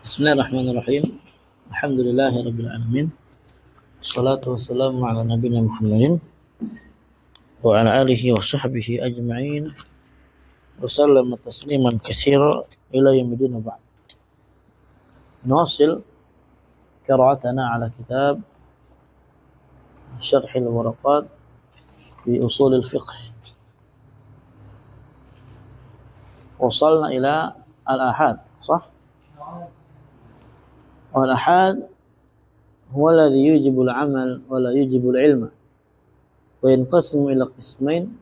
Bismillahirrahmanirrahim. Alhamdulillahirabbil alamin. Wassalatu wassalamu ala nabiyina Muhammadin wa ala alihi wa sahbihi ajma'in. Wa sallama tasliman katsira ila yaumil ba'd. Nuwasil qira'atana ala kitab Syarh al-Waraqat fi Ushul al-Fiqh. Wasalna ila al-ahad, sah? Al-ahad huwa alladhi yujibu al-amal wa la yujibu al-ilma wa yanqasimu ila qismain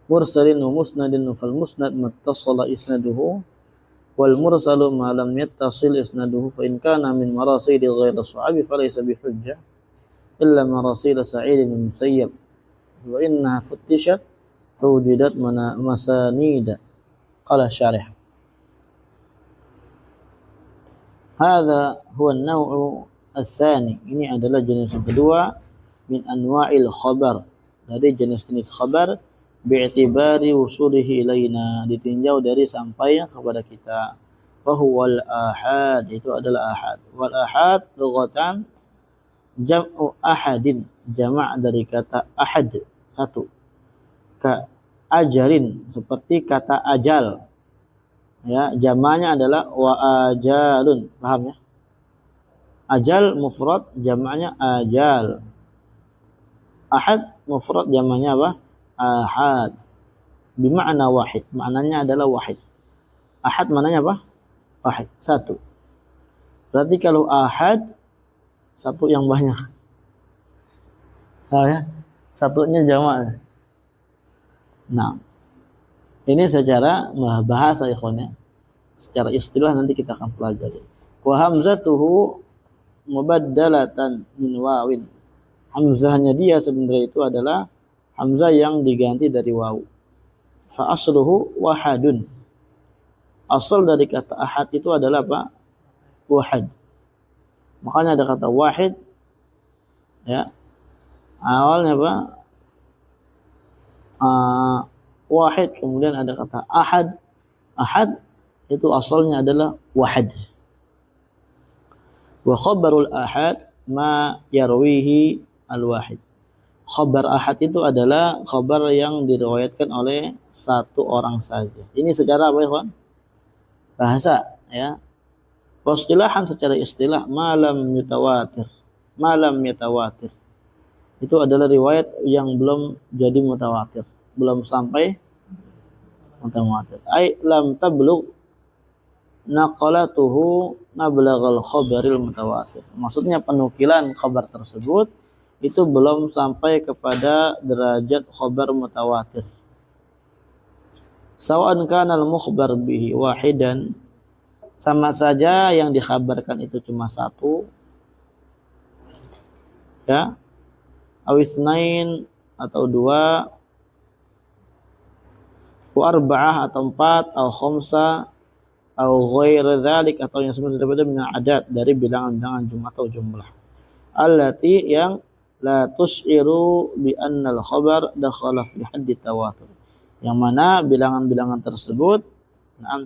mursalin wa musnadin fal musnad mattasala isnaduhu wal mursalu ma lam yattasil isnaduhu fa in kana min marasil ghayri sahabi falaysa bihujjah illa marasil sa'id bin musayyab wa innaha futtishat fawujidat masanida qala syarih. Hadza huwa an-naw'u ats-tsani. Ini adalah jenis kedua min anwa'il khabar. Dari jenis-jenis khabar bi'tibari wusulihi ilaina, ditinjau dari sampainya kepada kita. Wa huwal ahad, itu adalah ahad. Wal ahad lughatan jam'u ahadin, jama' dari kata ahad, satu. Ka ajalin, seperti kata ajal. Ya, jamaknya adalah wa ajalun, paham ya? Ajal mufrad, jamaknya ajal. Ahad mufrad, jamaknya apa? Ahad. Bima'na wahid, maknanya adalah wahid. Ahad maknanya apa? Wahid, satu. Berarti kalau ahad, satu yang banyak. Ya? Satunya jamak. Nah, ini secara bahasa ikhwannya. Secara istilah nanti kita akan pelajari. Wa hamzatuhu mubaddalatan min wawin. Hamzahnya dia sebenarnya itu adalah hamzah yang diganti dari waw. Fa asluhu wahadun. Asal dari kata ahad itu adalah apa? Wahad. Makanya ada kata wahid, ya. Awalnya apa? Wahid, kemudian ada kata ahad. Ahad itu asalnya adalah wahad. Wa khabarul ahad ma yarwihi al-wahid. Khabar ahad itu adalah khabar yang diriwayatkan oleh satu orang saja. Ini secara apa ya, kawan? Bahasa, ya. Wastilahan, secara istilah malam mutawatir. Malam mutawatir. Itu adalah riwayat yang belum jadi mutawatir, belum sampai mutawatir. Ai lam tablugh naqalatuhu mablaghal khabaril mutawatir. Maksudnya penukilan khabar tersebut itu belum sampai kepada derajat khabar mutawatir. Sawa'an kana al-mukhbar bihi wahidan, sama saja yang dikhabarkan itu cuma satu, ya, awisnain atau dua, wa arba'ah atau empat, au khamsa, au ghair dzalik atau yang semisal daripada min adat, dari bilangan-bilangan jumlah atau jumlah. Allati, yang la tus'iru bi annal khabar dakhala fi haddi tawatur. Yang mana bilangan-bilangan tersebut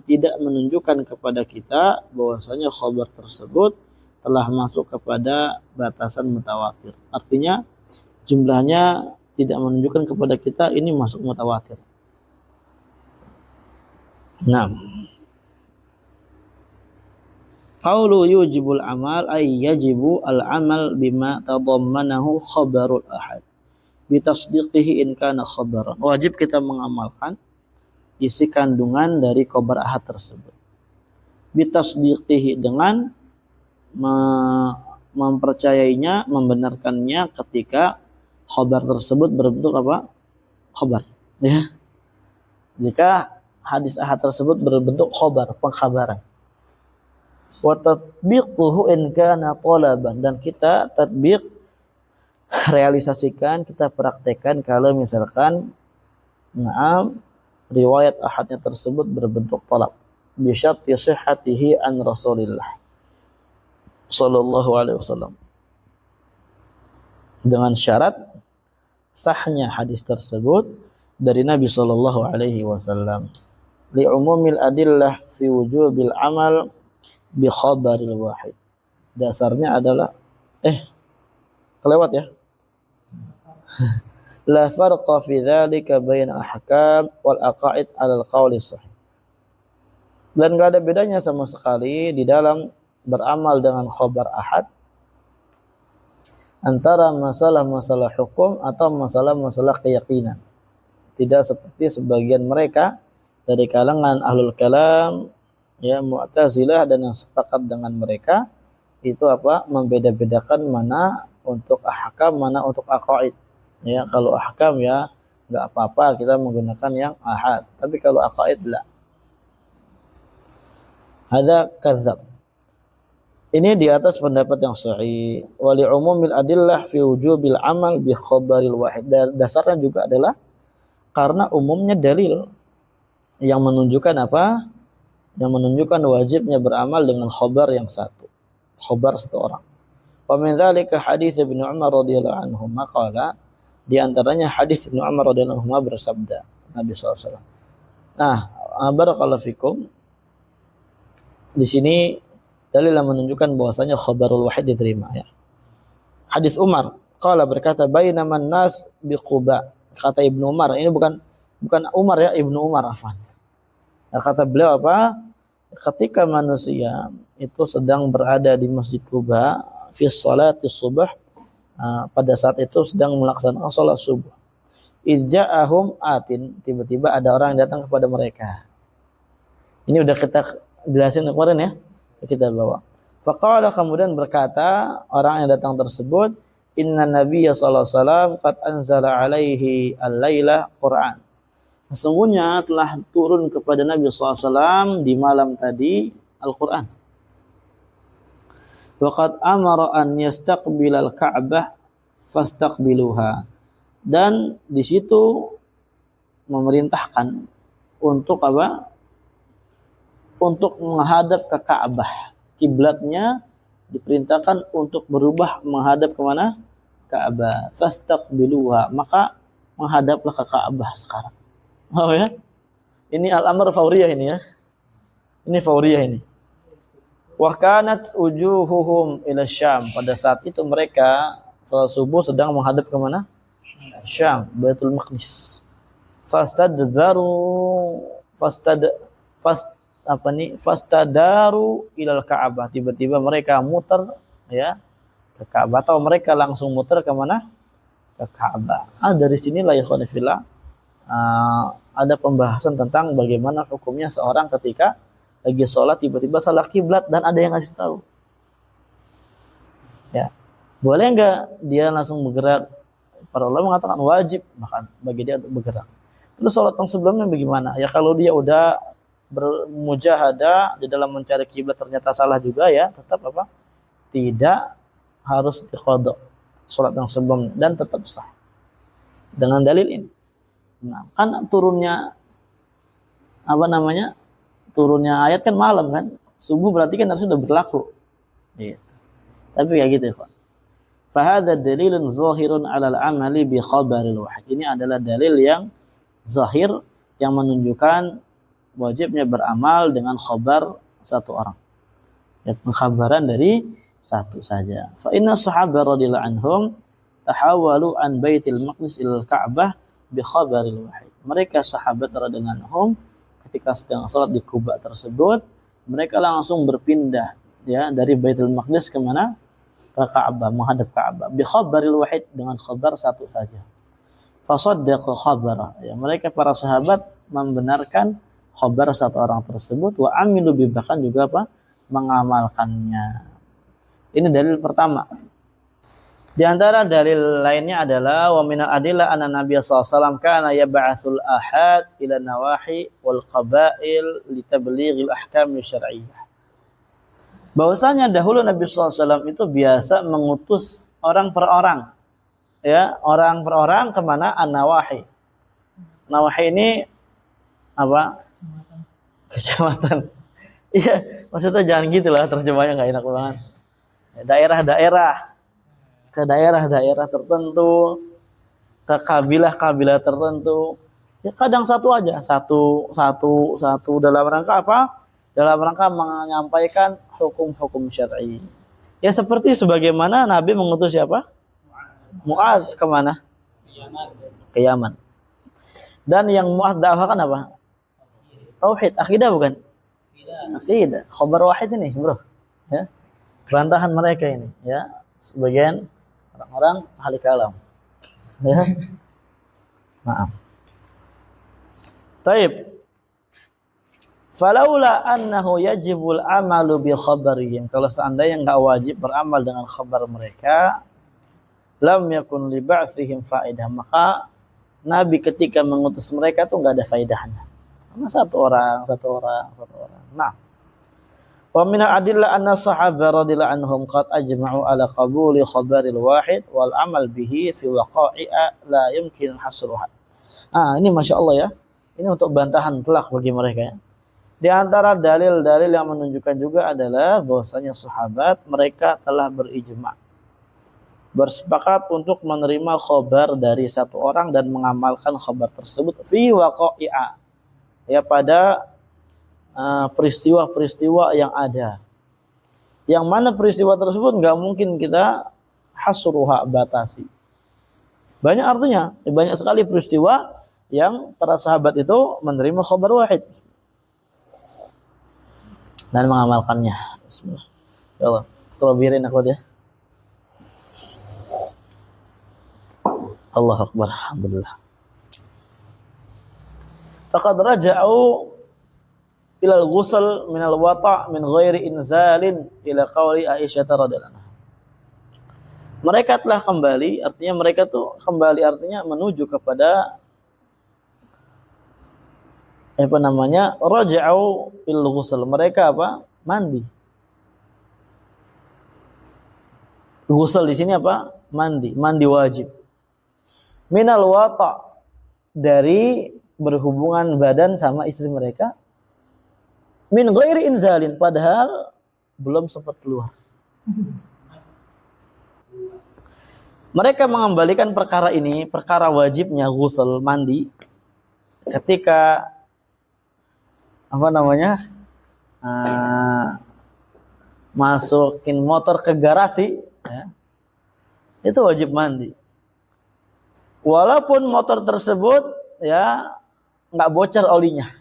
tidak menunjukkan kepada kita bahwasanya khabar tersebut telah masuk kepada batasan mutawatir. Artinya jumlahnya tidak menunjukkan kepada kita ini masuk mutawatir. Nah, qaulu yujibul amal ay yajibu al-amal bima tadammanahu khabarul ahad bi tasdiqihi in kana khabaran. Wajib kita mengamalkan isi kandungan dari khabar ahad tersebut. Bi tasdiqihi, dengan mempercayainya, membenarkannya ketika khabar tersebut berbentuk apa? Khabar, ya. Jika hadis ahad tersebut berbentuk khabar, pengkhabaran. Wa tatbiquhu in kana talaban, dan kita tatbiq, realisasikan, kita praktekkan kalau misalkan riwayat ahadnya tersebut berbentuk talab, bi syarti sihhatihi an Rasulillah sallallahu alaihi wasallam, dengan syarat sahnya hadis tersebut dari Nabi sallallahu alaihi wasallam. Li umumil adillah fi wujubil amal bi khabaril wahid. Dasarnya adalah kelewat ya. La farqa fi dzalika bainal ahkam wal aqaid 'ala al-qauli shahih. Dan enggak ada bedanya sama sekali di dalam beramal dengan khabar ahad antara masalah-masalah hukum atau masalah-masalah keyakinan. Tidak seperti sebagian mereka dari kalangan ahlul kalam, ya, Mu'tazilah dan yang sepakat dengan mereka itu membeda-bedakan mana untuk ahkam, mana untuk aqaid. Ya, kalau ahkam ya enggak apa-apa kita menggunakan yang ahad, tapi kalau aqaid la. Hadza kadzab. Ini di atas pendapat yang sahih. Wa li umumil adillah fi wujubil amal bi khabaril wahid. Dasarnya juga adalah karena umumnya dalil yang menunjukkan apa? Yang menunjukkan wajibnya beramal dengan khabar yang satu. Khabar satu orang. Wa min dzalika hadits Ibnu Umar radhiyallahu anhu maqala, di antaranya hadis Ibnu Umar radhiyallahu anhu bersabda, Nabi SAW. Nah, barakallahu fikum. Di sini dalil yang menunjukkan bahwasanya khabarul wahid diterima ya. Hadis Umar, qala berkata bainaman nas bi Quba. Kata Ibnu Umar, ini bukan Umar ya, Ibnu Umar afwan. Nah, kata beliau apa? Ketika manusia itu sedang berada di Masjid Quba fi sholati subuh, pada saat itu sedang melaksanakan sholat subuh. Ija'ahum atin, tiba-tiba ada orang yang datang kepada mereka. Ini udah kita jelasin kemarin ya, kita bawa. Faqala, kemudian berkata orang yang datang tersebut, inna nabiyya sallallahu alaihi wasallam qad anzala alaihi al-laila Qur'an. Sesungguhnya telah turun kepada Nabi sallallahu alaihi wasallam di malam tadi Al-Qur'an. Waqad amara an yastaqbilal Ka'bah fastaqbiluha. Dan di situ memerintahkan untuk apa? Untuk menghadap ke Ka'bah. Kiblatnya diperintahkan untuk berubah menghadap ke mana? Ka'bah. Fastaqbiluha. Maka menghadaplah ke Ka'bah sekarang. Oh ya? Ini al-amr fauriyah ini ya. Ini fauriyah ini. Wa kanat ujuhuhum ila Syam. Pada saat itu mereka salat subuh sedang menghadap ke mana? Syam, Baitul Maqdis. Fastadaru ilal Ka'bah. Tiba-tiba mereka muter ya ke Ka'bah, atau mereka langsung muter ke mana? Ke Ka'bah. Dari sinilah ya ikhwan fillah ada pembahasan tentang bagaimana hukumnya seorang ketika lagi sholat tiba-tiba salah kiblat dan ada yang ngasih tahu. Ya, boleh nggak dia langsung bergerak? Para ulama mengatakan wajib bahkan bagi dia untuk bergerak. Terus sholat yang sebelumnya bagaimana? Ya kalau dia udah bermujahadah di dalam mencari kiblat ternyata salah juga ya, tetap apa? Tidak harus diqadha sholat yang sebelum dan tetap sah. Dengan dalil ini. Nah, kan turunnya turunnya ayat kan malam kan, subuh berarti kan harus sudah berlaku. Gitu. Tapi kayak gitu ya, Pak. Fahadha dalilun zahirun 'alal 'amali bi khabaril wahid. Ini adalah dalil yang zahir yang menunjukkan wajibnya beramal dengan khabar satu orang. Ya, pengkhabaran dari satu saja. Fa inna sahabat radhiyallahu anhum tahawalu an Baitul Maqdis ila Ka'bah bi khabaril wahid. Mereka sahabat radhiyallahu anhum ketika sedang salat di Kuba tersebut, mereka langsung berpindah ya dari Baitul Maqdis ke mana? Ke Ka'bah, menghadap Ka'bah. Bi khabaril wahid, dengan khabar satu saja. Fasaddaqa khabara. Ya, mereka para sahabat membenarkan khabar satu orang tersebut, wa amilu bi, bahkan juga apa? Mengamalkannya. Ini dalil pertama. Di antara dalil lainnya adalah wa minal adillah anna Nabi sallallahu alaihi wasallam kana yab'atsul ahad ila nawahi wal qabail li tablighil ahkam syar'iyyah. Bahwasanya dahulu Nabi sallallahu alaihi wasallam itu biasa mengutus orang per orang. Ya, orang per orang ke mana? An-nawahi. Nawahi ini apa? Kecamatan. Iya, maksudnya jangan gitulah terjemahnya, enggak enak banget. Daerah-daerah, ke daerah-daerah tertentu, ke kabilah-kabilah tertentu. Ya kadang satu aja, satu dalam rangka apa? dalam rangka menyampaikan hukum-hukum syar'i. Ya seperti sebagaimana Nabi mengutus siapa? Mu'adz kemana? Ke Yaman. Dan yang Mu'adz dakwahkan apa? Tauhid, akidah bukan? Akidah. Khabar wahid ini, bro. Ya. Bantahan mereka ini, ya. Sebagian orang-orang ahli kalam. Ya. Maaf. Taib. Falaula annahu yajibul amalu bi khabarihim. Kalau seandainya enggak wajib beramal dengan khabar mereka, lam yakun li ba'tsihim faedah. Maka Nabi ketika mengutus mereka tuh enggak ada faedahnya. Karena satu orang. Nah, wa min adillah anna sahabah radhiyallahu anhum qad ajma'u ala qabuli khabaril wahid wal amal bihi fi waqa'i'a la yumkin hasruha. Ini Masya Allah ya. Ini untuk bantahan telak bagi mereka ya. Di antara dalil-dalil yang menunjukkan juga adalah bahwasanya sahabat mereka telah berijma, bersepakat untuk menerima khabar dari satu orang dan mengamalkan khabar tersebut fi waqa'i'a, ya pada peristiwa-peristiwa yang ada. Yang mana peristiwa tersebut nggak mungkin kita hasruha, batasi. Banyak artinya, banyak sekali peristiwa yang para sahabat itu menerima khabar wahid dan mengamalkannya. Bismillah. Ya Allah, selabirin aku dia. Allahu Akbar. Alhamdulillah. Faqad raja'u ila al-ghusl min al-wata' min ghairi inzalin ila qawli Aisyah radhiyallahu anha. Mereka telah kembali, artinya mereka tuh kembali artinya menuju kepada raja'u bil ghusl. Mereka apa? Mandi. Ghusl di sini apa? Mandi, mandi wajib. Minal wata, dari berhubungan badan sama istri mereka. Min ghairi inzalin, padahal belum sempat keluar. Mereka mengembalikan perkara ini, perkara wajibnya ghusl, mandi, ketika masukin motor ke garasi, ya, itu wajib mandi. Walaupun motor tersebut ya nggak bocor olinya,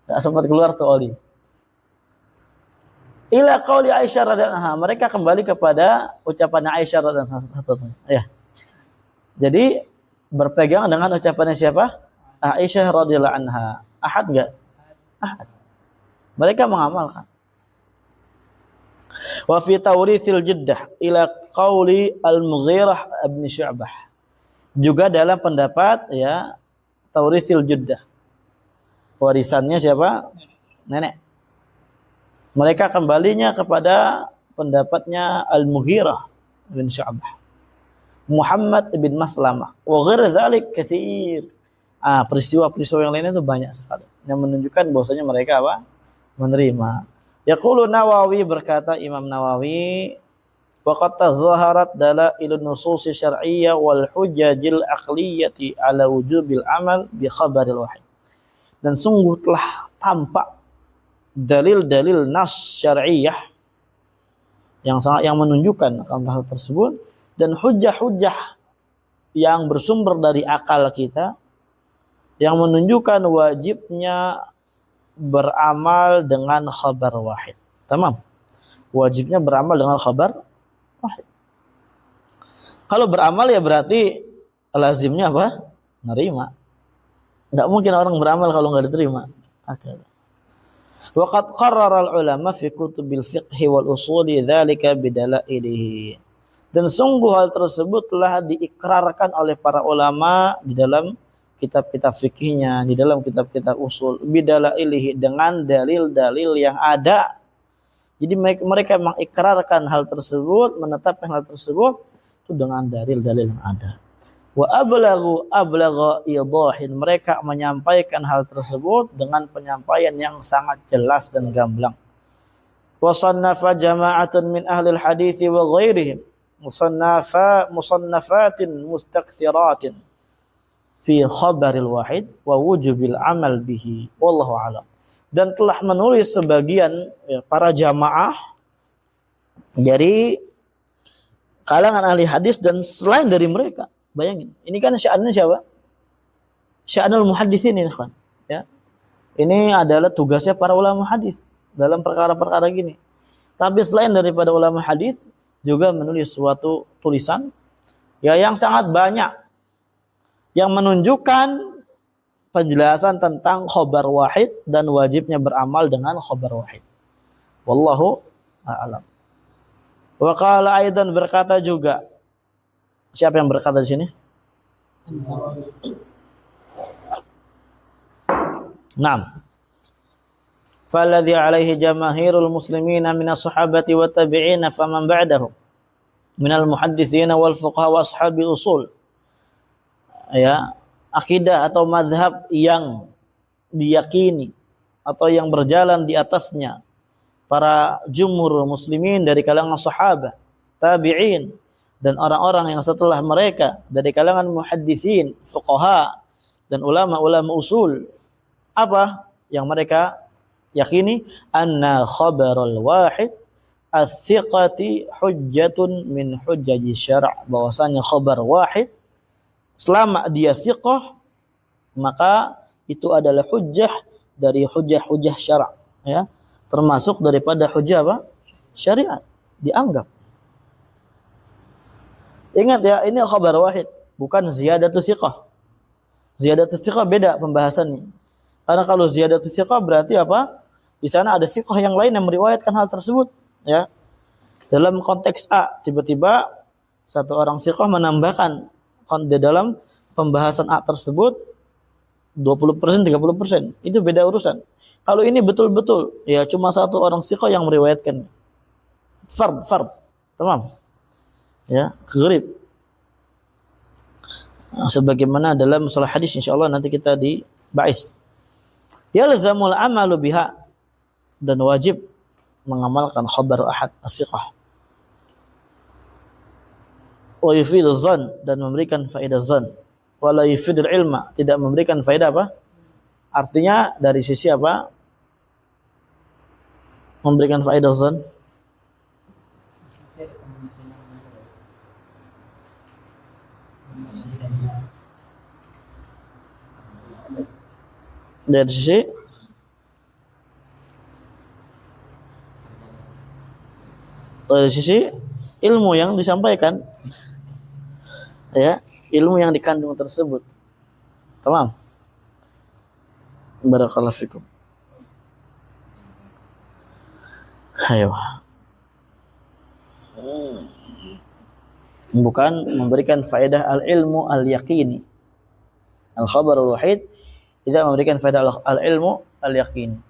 nggak sempat keluar tuh oli. Ila qauli Aisyah radhiyallahu anha, mereka kembali kepada ucapan Aisyah radhiyallahu anha. Ya. Jadi berpegang dengan ucapannya siapa? Aisyah radhiyallahu anha. Ahad enggak? Ahad. Mereka mengamalkan. Wa fi tawrithil jiddah ila qauli al-Mughirah bin Syu'bah. Juga dalam pendapat ya tawrithil jiddah. Warisannya siapa? Nenek. Mereka kembalinya kepada pendapatnya al-Mughirah bin Syu'bah. Muhammad bin Maslamah. Wa ghair dzalik katsir. Peristiwa-peristiwa yang lainnya itu banyak sekali yang menunjukkan bahwasanya mereka apa? Menerima. Yaqulu Nawawi, berkata Imam Nawawi, waqad tazaharat dalailun nusus syar'iyyah wal hujajil aqliyyati ala wujubil amal bi khabaril wahid. Dan sungguh telah tampak dalil-dalil nas syar'iyyah yang menunjukkan akan hal tersebut dan hujah-hujah yang bersumber dari akal kita yang menunjukkan wajibnya beramal dengan khabar wahid. Tamam. Wajibnya beramal dengan khabar wahid. Kalau beramal ya berarti lazimnya apa? Nerima. Enggak mungkin orang beramal kalau enggak diterima. Oke. Waqad qarrara al-ulama fi kutubil fiqh wal usuli dzalika bidalailihi. Dan sungguh hal tersebut telah diikrarkan oleh para ulama di dalam kitab-kitab fikihnya, di dalam kitab-kitab usul, bidalailihi, dengan dalil-dalil yang ada. Jadi mereka mengikrarkan hal tersebut, menetapkan hal tersebut itu dengan dalil-dalil yang ada. Wa ablagha idahin, mereka menyampaikan hal tersebut dengan penyampaian yang sangat jelas dan gamblang. Wa sannafa jama'atun min ahli al-hadits wa ghairihim musannafatin mustakthiratin fi khabaril wahid wa wujubil amal bihi wallahu a'lam. dan telah menulis sebagian para jamaah dari kalangan ahli hadis dan selain dari mereka. Bayangin, ini kan sya'annya siapa? Sya'anul muhaddisin ini kan. Ya. Ini adalah tugasnya para ulama hadis dalam perkara-perkara gini. Tapi selain daripada ulama hadis juga menulis suatu tulisan ya yang sangat banyak yang menunjukkan penjelasan tentang khabar wahid dan wajibnya beramal dengan khabar wahid. Wallahu a'lam. Wa qala aidan, berkata juga. Siapa yang berkata di sini? Naam. Falladhi alaihi jamaahirul muslimina minas sahabati wa tabi'ina faman ba'dahum minal muhadditsina wal fuqaha wa ashabil usul. Ya, akidah atau madhab yang diyakini atau yang berjalan di atasnya para jumhur muslimin dari kalangan sahabat, tabi'in, dan orang-orang yang setelah mereka dari kalangan muhadditsin, fuqaha, dan ulama-ulama usul. Apa yang mereka yakini? Anna khabarul wahid as-thiqati hujjatun min hujjaji syara', bahwasanya khabar wahid selama dia thiqah maka itu adalah hujjah dari hujjah-hujjah syara', ya, termasuk daripada hujjah apa? Syariat, dianggap. Ingat ya, ini khabar wahid, bukan ziyadatu thiqah. Ziyadatu thiqah beda pembahasannya. Karena kalau ziyadatu thiqah berarti apa? Di sana ada thiqah yang lain yang meriwayatkan hal tersebut, ya. Dalam konteks A, tiba-tiba satu orang thiqah menambahkan di dalam pembahasan A tersebut 20%, 30%. Itu beda urusan. Kalau ini betul-betul ya cuma satu orang thiqah yang meriwayatkan. Fard. Tamam. Ya, gharib. Nah, sebagaimana dalam masalah hadis insyaallah nanti kita di ba'its. Yalzamul amalu biha, dan wajib mengamalkan khabar ahad as-thiqah. Wa yufidu zan, dan memberikan faedah zan. Wa la yufidul ilma, tidak memberikan faedah apa? Artinya dari sisi apa? Memberikan faedah zan. Dari sisi ilmu yang disampaikan, ya, ilmu yang dikandung tersebut. Tamam. Barakallahu fikum. Ayo. Bukan memberikan faedah al-ilmu al-yaqini. Al-khabarul wahid tidak memberikan faedah al-ilmu al-yaqini.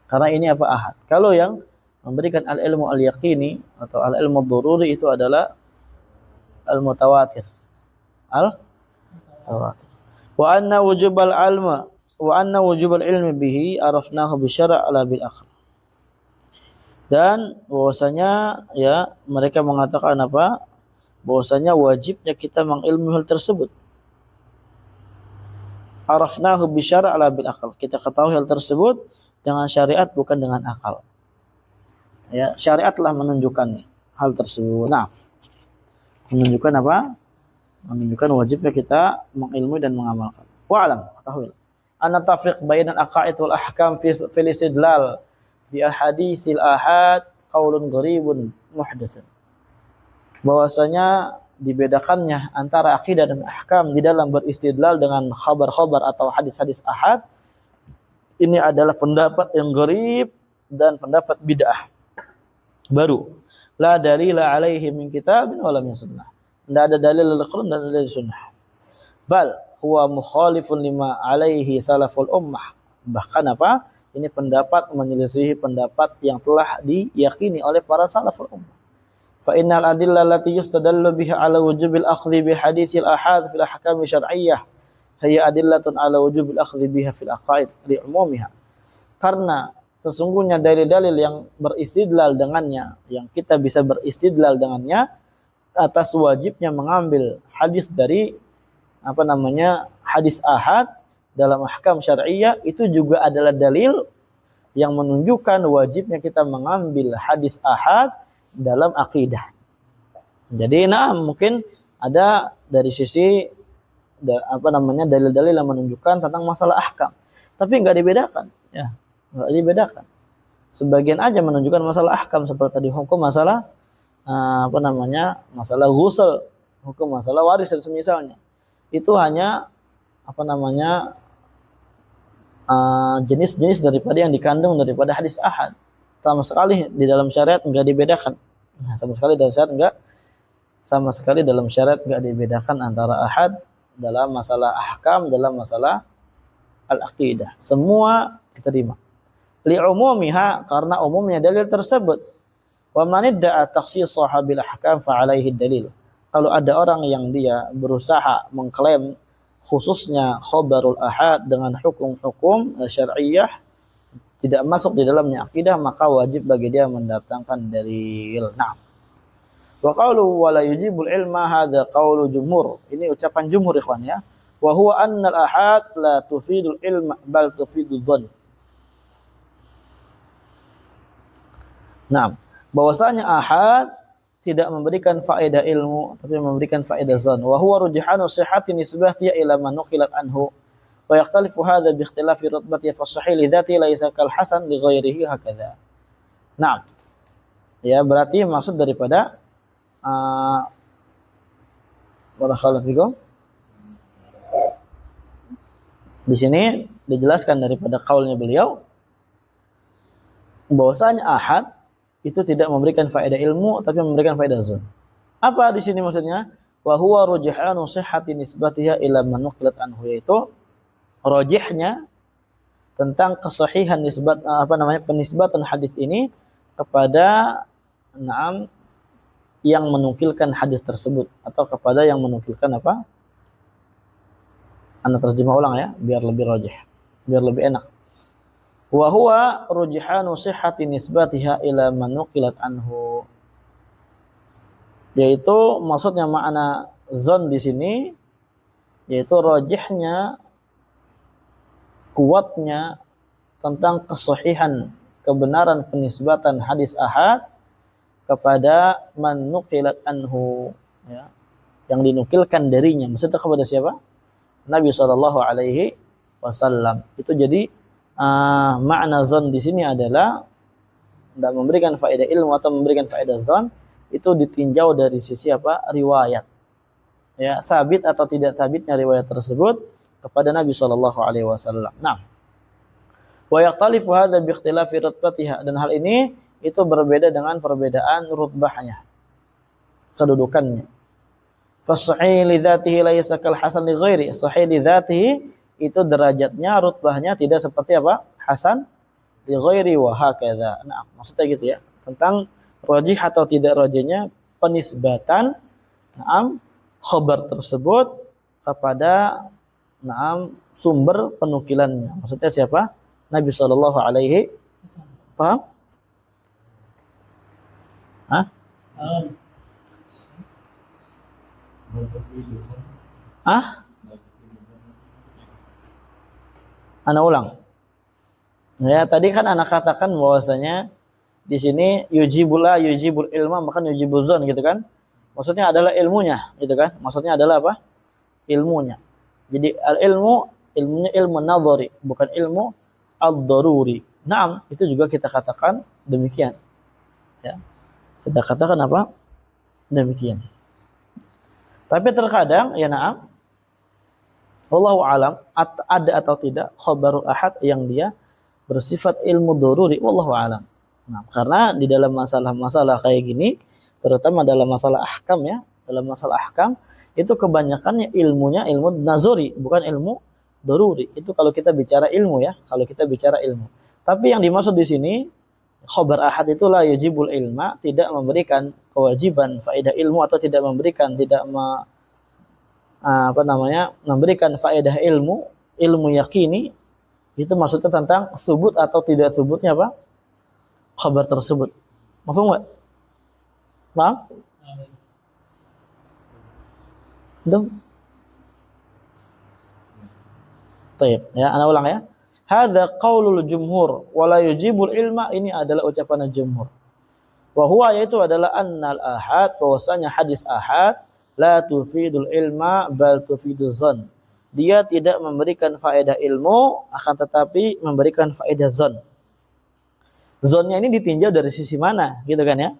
Karena ini apa? Ahad. Kalau yang memberikan al-ilmu al-yaqini atau al-ilmu ad-dururi itu adalah al-mutawatir. Al-tawatir. Wa anna wujubal ilma wa anna wujubal ilmi bihi arafnahu bi syara' la bil aql. Dan bahwasanya ya mereka mengatakan apa? Bahwasanya wajibnya kita mengilmu hal tersebut. Arafnahu bi syara' la bil aql. Kita ketahui hal tersebut dengan syariat bukan dengan akal. Ya, syariat telah menunjukkan hal tersebut. Nah, menunjukkan apa? Menunjukkan wajibnya kita mengilmui dan mengamalkan. Wa'alam, ketahui. Anna tafriq bainal aqaid wal ahkam fil istidlal bi ahaditsil ahad qaulun gharibun muhdatsan. Bahwasanya dibedakannya antara akidah dan ahkam di dalam beristidlal dengan khabar-khabar atau hadis-hadis ahad, ini adalah pendapat yang gharib dan pendapat bid'ah baru. La dalila alaihi min kitabin wala min sunnah. Tidak ada dalil al-Qur'an dan dalil sunnah. Bal huwa mukhalifun lima alaihi salaful ummah. Bahkan apa? Ini pendapat menyelisihi pendapat yang telah diyakini oleh para salaful ummah. Fa innal adillah allati yustadallu biha ala wujubil akhdhi bi haditsil ahad fil ahkam syar'iyyah hiya adillatun ala wujubil akhdhi biha fil aqaid li umumiha. Karena sesungguhnya dalil-dalil yang beristidlal dengannya, yang kita bisa beristidlal dengannya atas wajibnya mengambil hadis dari hadis ahad dalam ahkam syar'iyyah, itu juga adalah dalil yang menunjukkan wajibnya kita mengambil hadis ahad dalam akidah. Jadi mungkin ada dari sisi dalil-dalil yang menunjukkan tentang masalah ahkam, tapi nggak dibedakan, ya, nggak dibedakan. Sebagian aja menunjukkan masalah ahkam seperti tadi hukum masalah masalah ghusl, hukum masalah waris dan semisalnya. Itu hanya jenis-jenis daripada yang dikandung daripada hadis ahad. Sama sekali di dalam syariat nggak dibedakan. Sama sekali dalam syariat nggak dibedakan antara ahad dalam masalah ahkam, dalam masalah al-aqidah. Semua diterima. Li'umumiha, karena umumnya dalil tersebut. Wa man idda'a takhsisha bil ahkam fa 'alaihi dalil. Kalau ada orang yang dia berusaha mengklaim khususnya khabarul ahad dengan hukum-hukum syar'iyyah tidak masuk di dalamnya akidah, maka wajib bagi dia mendatangkan dalil. Nah, wa qawlu wa la yujibul ilma hadza qawlu jumhur. Ini ucapan jumhur ikhwan ya. Wa huwa anna al ahad la tufidul ilma bal tufidul dhann. Nah, bahwasanya ahad tidak memberikan faedah ilmu tapi memberikan faedah zan. Wa huwa rujhanu sihhati nisbatihi ila man nuqilat anhu. Wa yakhtalifu hadha bi ikhtilafi rutbatihi fa sahih li dzati laisa kal hasan li ghairihi hakadha. Nah, ya berarti maksud daripada barakallahu fikum. Di sini dijelaskan daripada qaulnya beliau bahwasanya ahad itu tidak memberikan faedah ilmu tapi memberikan faedah zon. Apa di sini maksudnya? Wa huwa rujhanu sihhati nisbatiha ila man nuqilat anhu, yaitu rajihnya tentang kesahihan penisbatan hadis ini kepada yang menukilkan hadis tersebut atau kepada yang menukilkan apa? Anda terjemah ulang ya biar lebih rajih, biar lebih enak. Wa huwa rujhanu sihhati nisbatiha ila man nuqilat anhu, yaitu maksudnya makna zon di sini yaitu rajihnya, kuatnya tentang kesahihan kebenaran penisbatan hadis ahad kepada man nuqilat anhu, ya, yang dinukilkan darinya. Maksudnya kepada siapa? Nabi sallallahu alaihi wasallam. Itu jadi makna zon di sini adalah tidak memberikan faedah ilmu atau memberikan faedah zon, itu ditinjau dari sisi apa? Riwayat. Ya, sabit atau tidak sabitnya riwayat tersebut kepada Nabi sallallahu alaihi wasallam. Nah, wa yaqtalifu hadza bi ikhtilafi rutbatiha, dan hal ini itu berbeda dengan perbedaan rutbahnya, kedudukannya. Fa sahih li dzatihi laysa kal hasan li ghairi. Sahih li dzatihi itu derajatnya, rutbahnya tidak seperti apa? Hasan li ghairi wa hakadha. Nah, maksudnya gitu ya. Tentang rajih atau tidak rajihnya penisbatan khabar tersebut kepada sumber penukilannya. Maksudnya siapa? Nabi sallallahu alaihi paham? Hah? Ana ulang. Ya, tadi kan ana katakan bahwasanya di sini yujibul ilma maka yujibul zon gitu kan. Maksudnya adalah ilmunya gitu kan. Maksudnya adalah apa? Ilmunya. Jadi ilmunya ilmu nadhari, bukan ilmu ad-daruri. Naam, itu juga kita katakan demikian. Ya. Kita katakan apa? Demikian. Tapi terkadang ya naam, wallahu alam, ada atau tidak khabarul ahad yang dia bersifat ilmu daruri, wallahu alam. Nah, karena di dalam masalah-masalah kayak gini, terutama dalam masalah ahkam ya, dalam masalah ahkam itu kebanyakannya ilmunya ilmu nazari, bukan ilmu daruri. Itu kalau kita bicara ilmu ya, kalau kita bicara ilmu. Tapi yang dimaksud di sini khabar ahad itulah yujibul ilma, tidak memberikan kewajiban faedah ilmu atau tidak memberikan memberikan faedah ilmu yakini. Itu maksudnya tentang subut atau tidak subutnya apa? Khabar tersebut. Paham enggak? Paham? Dong. Baik, ya, ana ulang ya. Hadza qaulul jumhur wa la yujibul ilma, ini adalah ucapan jumhur. Wa huwa, yaitu adalah annal ahad, bahwasanya hadis ahad la tufidul ilma bal tufiduz zon. Dia tidak memberikan faedah ilmu, akan tetapi memberikan faedah zon. Zonnya ini ditinjau dari sisi mana, gitu kan ya?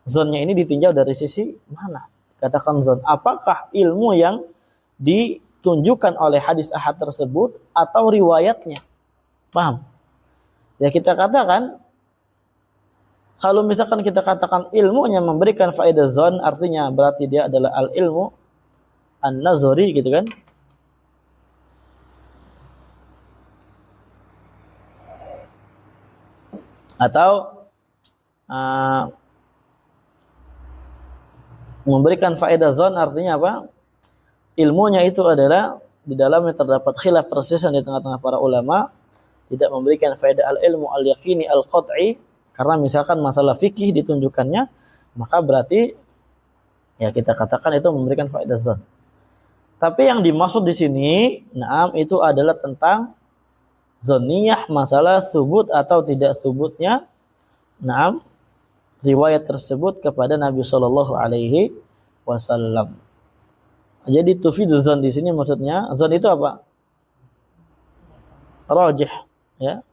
Zonnya ini ditinjau dari sisi mana? Katakan zon. Apakah ilmu yang ditunjukkan oleh hadis ahad tersebut atau riwayatnya? Paham? Ya kita katakan, kalau misalkan kita katakan ilmunya memberikan faedah zon, artinya berarti dia adalah al-ilmu an-nazari, gitu kan? Atau memberikan faedah zon artinya apa? Ilmunya itu adalah di dalamnya terdapat khilaf persisian di tengah-tengah para ulama, tidak memberikan faedah al-ilmu al-yaqini al-qat'i, karena misalkan masalah fikih ditunjukkannya, maka berarti ya kita katakan itu memberikan faedah zon. Tapi yang dimaksud di sini, itu adalah tentang zoniyah, masalah subut atau tidak subutnya riwayat tersebut kepada Nabi Shallallahu Alaihi Wasallam. Jadi tufidu zon di sini maksudnya, zon itu apa? Rajih, ya.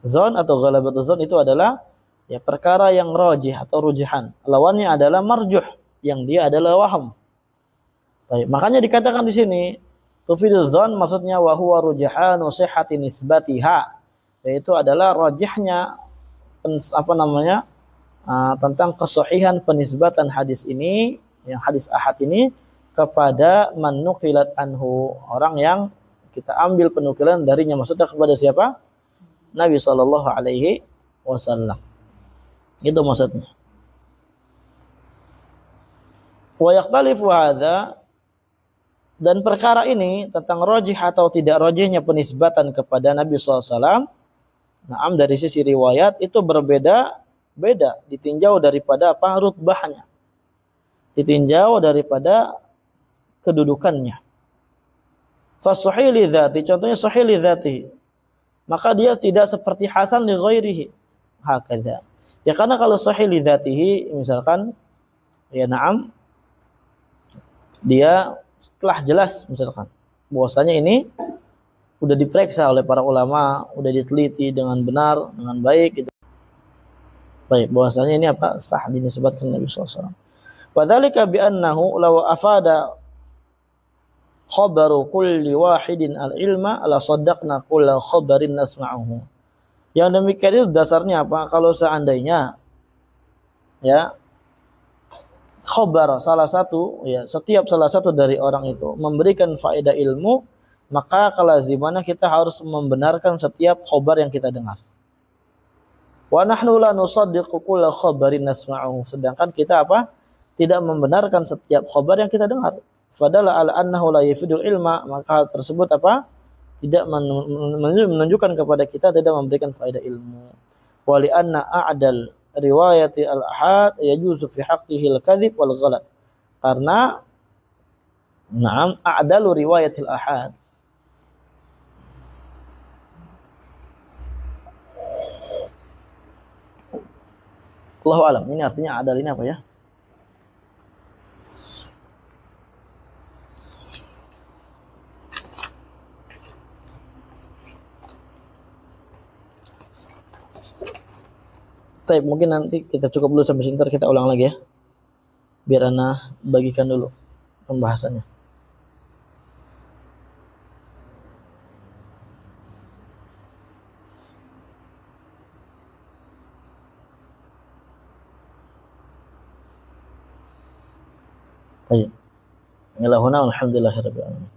Zon atau ghalabatu zon itu adalah ya perkara yang rajih atau rujihan. Lawannya adalah marjuh, yang dia adalah waham. Baik, makanya dikatakan di sini tufidu zon maksudnya wa huwa rujhanu sihhati nisbatiha, yaitu adalah rajihnya tentang kesahihan penisbatan hadis ini, yang hadis ahad ini, kepada man nuqilat anhu, orang yang kita ambil penukilan darinya, maksudnya kepada siapa? Nabi sallallahu alaihi wasallam. Itu maksudnya. Wa yakhtalifu hadza, dan perkara ini tentang rajih atau tidak rajihnya penisbatan kepada Nabi sallallahu alaihi wasallam, dari sisi riwayat itu berbeda ditinjau daripada apa? Rutbahnya. Ditinjau daripada kedudukannya. Fasahih li dzati, contohnya sahih li dzati, maka dia tidak seperti hasan li ghairihi. Hakadha. Ya karena kalau sahih li dzatihi misalkan ya dia telah jelas misalkan bahwasanya ini udah diperiksa oleh para ulama, udah diteliti dengan benar, dengan baik gitu. Baik, bahwasanya ini apa? Sah dinisbatkan Nabi sallallahu alaihi wasallam. Wa dzalika bi annahu law afada khabaru kulli wahidin al-ilma la saddaqna kulla khabarin nasma'uhu. Yang demikian itu dasarnya apa? Kalau seandainya ya khabar setiap salah satu dari orang itu memberikan faedah ilmu, maka kelazimannya kita harus membenarkan setiap khabar yang kita dengar. Wa nahnu la nusaddiqu kulla khabarin nasma'uhu, sedangkan kita apa? Tidak membenarkan setiap khabar yang kita dengar. Fadalla ala annahu la yafidul ilma, maka hal tersebut apa? Tidak menunjukkan kepada kita tidak memberikan faedah ilmu. Wa li anna a'dal riwayati al-ahad yajuzu fi haqqihi al-kadhib wal ghalat. Karena a'dalu riwayatil ahad, Allahu alam. Ini artinya adal ini apa ya? Baik, mungkin nanti kita cukup dulu sampai sini, kita ulang lagi ya. Biar Ana bagikan dulu pembahasannya. Baik. Alhamdulillahirabbil alamin.